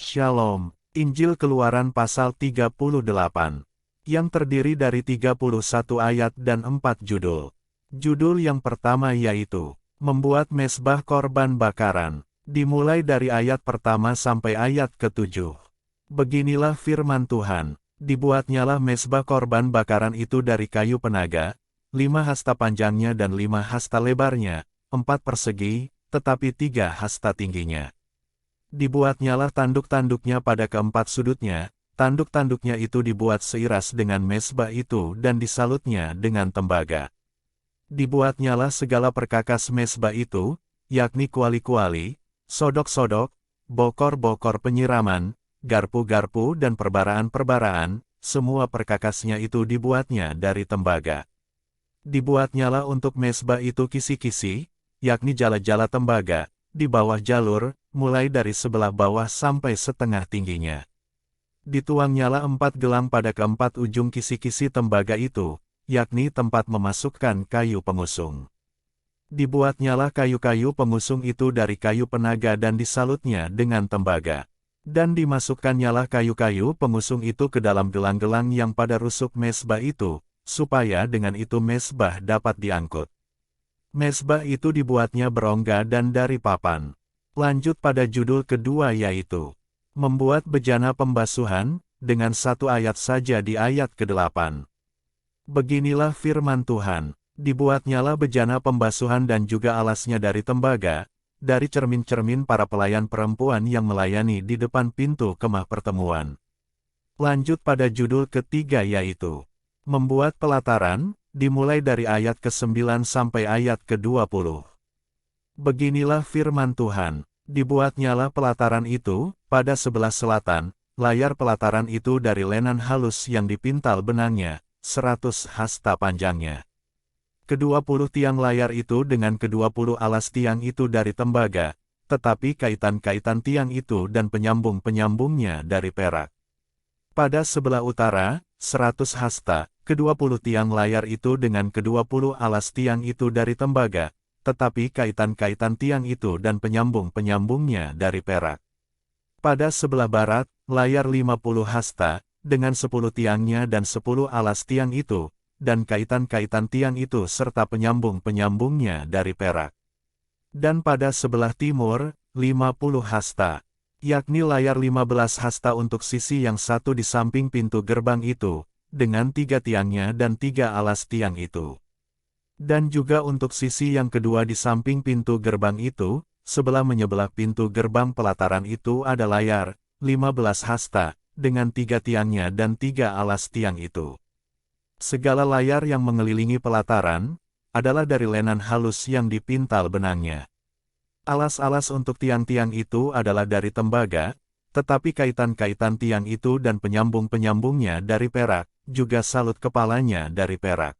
Shalom, Injil Keluaran pasal 38, yang terdiri dari 31 ayat dan 4 judul. Judul yang pertama yaitu, membuat mezbah korban bakaran, dimulai dari ayat pertama sampai ayat ke-7. Beginilah firman Tuhan, dibuatnyalah mezbah korban bakaran itu dari kayu penaga, 5 hasta panjangnya dan 5 hasta lebarnya, 4 persegi, tetapi 3 hasta tingginya. Dibuatnyalah tanduk-tanduknya pada keempat sudutnya, tanduk-tanduknya itu dibuat seiras dengan mezbah itu dan disalutnya dengan tembaga. Dibuatnyalah segala perkakas mezbah itu, yakni kuali-kuali, sodok-sodok, bokor-bokor penyiraman, garpu-garpu dan perbaraan-perbaraan, semua perkakasnya itu dibuatnya dari tembaga. Dibuatnyalah untuk mezbah itu kisi-kisi, yakni jala-jala tembaga, di bawah jalur, mulai dari sebelah bawah sampai setengah tingginya. Dituangnyalah 4 gelang pada keempat ujung kisi-kisi tembaga itu, yakni tempat memasukkan kayu pengusung. Dibuatnyalah kayu-kayu pengusung itu dari kayu penaga dan disalutnya dengan tembaga. Dan dimasukkannyalah kayu-kayu pengusung itu ke dalam gelang-gelang yang pada rusuk mezbah itu, supaya dengan itu mezbah dapat diangkut. Mezbah itu dibuatnya berongga dan dari papan. Lanjut pada judul kedua yaitu, membuat bejana pembasuhan, dengan 1 ayat saja di ayat ke-8. Beginilah firman Tuhan, dibuatnyalah bejana pembasuhan dan juga alasnya dari tembaga, dari cermin-cermin para pelayan perempuan yang melayani di depan pintu kemah pertemuan. Lanjut pada judul ketiga yaitu, membuat pelataran, dimulai dari ayat ke-9 sampai ayat ke-20. Beginilah firman Tuhan, dibuatnyalah pelataran itu, pada sebelah selatan, layar pelataran itu dari lenan halus yang dipintal benangnya, 100 hasta panjangnya. Ke-20 tiang layar itu dengan ke-20 alas tiang itu dari tembaga, tetapi kaitan-kaitan tiang itu dan penyambung-penyambungnya dari perak. Pada sebelah utara, 100 hasta, ke-20 tiang layar itu dengan ke-20 alas tiang itu dari tembaga, tetapi kaitan-kaitan tiang itu dan penyambung-penyambungnya dari perak. Pada sebelah barat, layar 50 hasta, dengan 10 tiangnya dan 10 alas tiang itu, dan kaitan-kaitan tiang itu serta penyambung-penyambungnya dari perak. Dan pada sebelah timur, 50 hasta, yakni layar 15 hasta untuk sisi yang satu di samping pintu gerbang itu, dengan 3 tiangnya dan 3 alas tiang itu. Dan juga untuk sisi yang kedua di samping pintu gerbang itu, sebelah menyebelah pintu gerbang pelataran itu ada layar, 15 hasta, dengan 3 tiangnya dan 3 alas tiang itu. Segala layar yang mengelilingi pelataran, adalah dari lenan halus yang dipintal benangnya. Alas-alas untuk tiang-tiang itu adalah dari tembaga, tetapi kaitan-kaitan tiang itu dan penyambung-penyambungnya dari perak, juga salut kepalanya dari perak.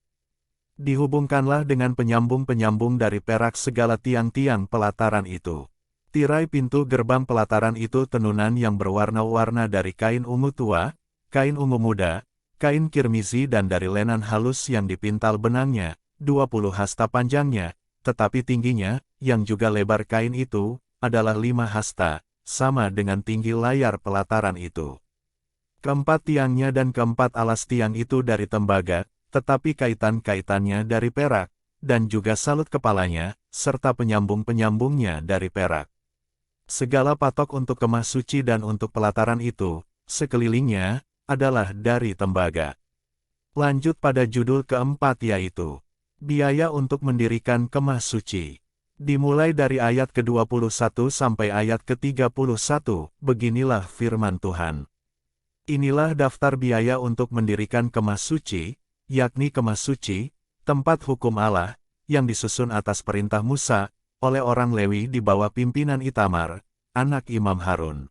Dihubungkanlah dengan penyambung-penyambung dari perak segala tiang-tiang pelataran itu. Tirai pintu gerbang pelataran itu tenunan yang berwarna-warna dari kain ungu tua, kain ungu muda, kain kirmizi dan dari lenan halus yang dipintal benangnya, 20 hasta panjangnya, tetapi tingginya, yang juga lebar kain itu, adalah 5 hasta, sama dengan tinggi layar pelataran itu. Keempat tiangnya dan keempat alas tiang itu dari tembaga, tetapi kaitan-kaitannya dari perak, dan juga salut kepalanya, serta penyambung-penyambungnya dari perak. Segala patok untuk kemah suci dan untuk pelataran itu, sekelilingnya, adalah dari tembaga. Lanjut pada judul keempat yaitu, biaya untuk mendirikan kemah suci. Dimulai dari ayat ke-21 sampai ayat ke-31, beginilah firman Tuhan. Inilah daftar biaya untuk mendirikan kemah suci, yakni kemah suci, tempat hukum Allah, yang disusun atas perintah Musa, oleh orang Lewi di bawah pimpinan Itamar, anak Imam Harun.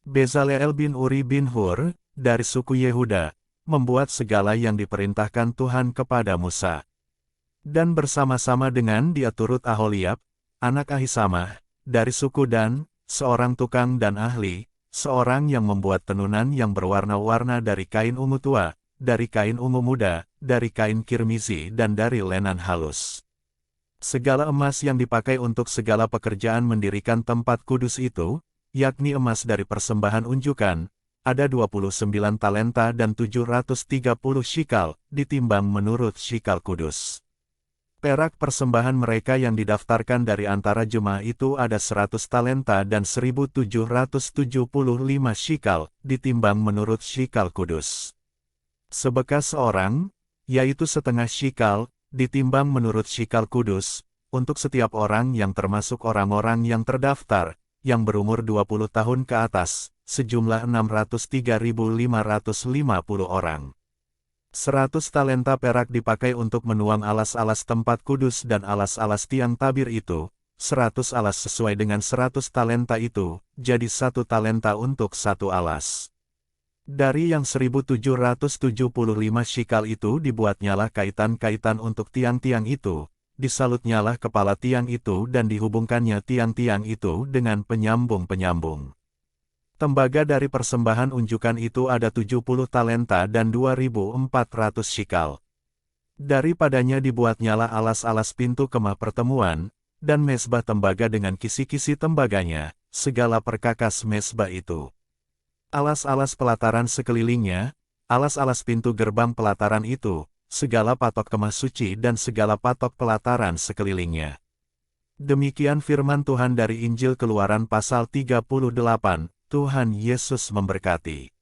Bezaleel bin Uri bin Hur, dari suku Yehuda, membuat segala yang diperintahkan Tuhan kepada Musa. Dan bersama-sama dengan dia turut Aholiab, anak Ahisamah, dari suku Dan, seorang tukang dan ahli, seorang yang membuat tenunan yang berwarna-warna dari kain ungu tua, dari kain ungu muda, dari kain kirmizi dan dari lenan halus. Segala emas yang dipakai untuk segala pekerjaan mendirikan tempat kudus itu, yakni emas dari persembahan unjukan, ada 29 talenta dan 730 shikal, ditimbang menurut shikal kudus. Perak persembahan mereka yang didaftarkan dari antara jemaah itu ada 100 talenta dan 1775 shikal, ditimbang menurut shikal kudus. Sebekas seorang, yaitu setengah shikal, ditimbang menurut shikal kudus, untuk setiap orang yang termasuk orang-orang yang terdaftar, yang berumur 20 tahun ke atas, sejumlah 603.550 orang. 100 talenta perak dipakai untuk menuang alas-alas tempat kudus dan alas-alas tiang tabir itu, 100 alas sesuai dengan 100 talenta itu, jadi 1 talenta untuk 1 alas. Dari yang 1775 shikal itu dibuatnyalah kaitan-kaitan untuk tiang-tiang itu, disalutnyalah kepala tiang itu dan dihubungkannya tiang-tiang itu dengan penyambung-penyambung. Tembaga dari persembahan unjukan itu ada 70 talenta dan 2.400 shikal. Daripadanya dibuatnyalah alas-alas pintu kemah pertemuan, dan mezbah tembaga dengan kisi-kisi tembaganya, segala perkakas mezbah itu. Alas-alas pelataran sekelilingnya, alas-alas pintu gerbang pelataran itu, segala patok kemah suci dan segala patok pelataran sekelilingnya. Demikian firman Tuhan dari Injil Keluaran pasal 38. Tuhan Yesus memberkati.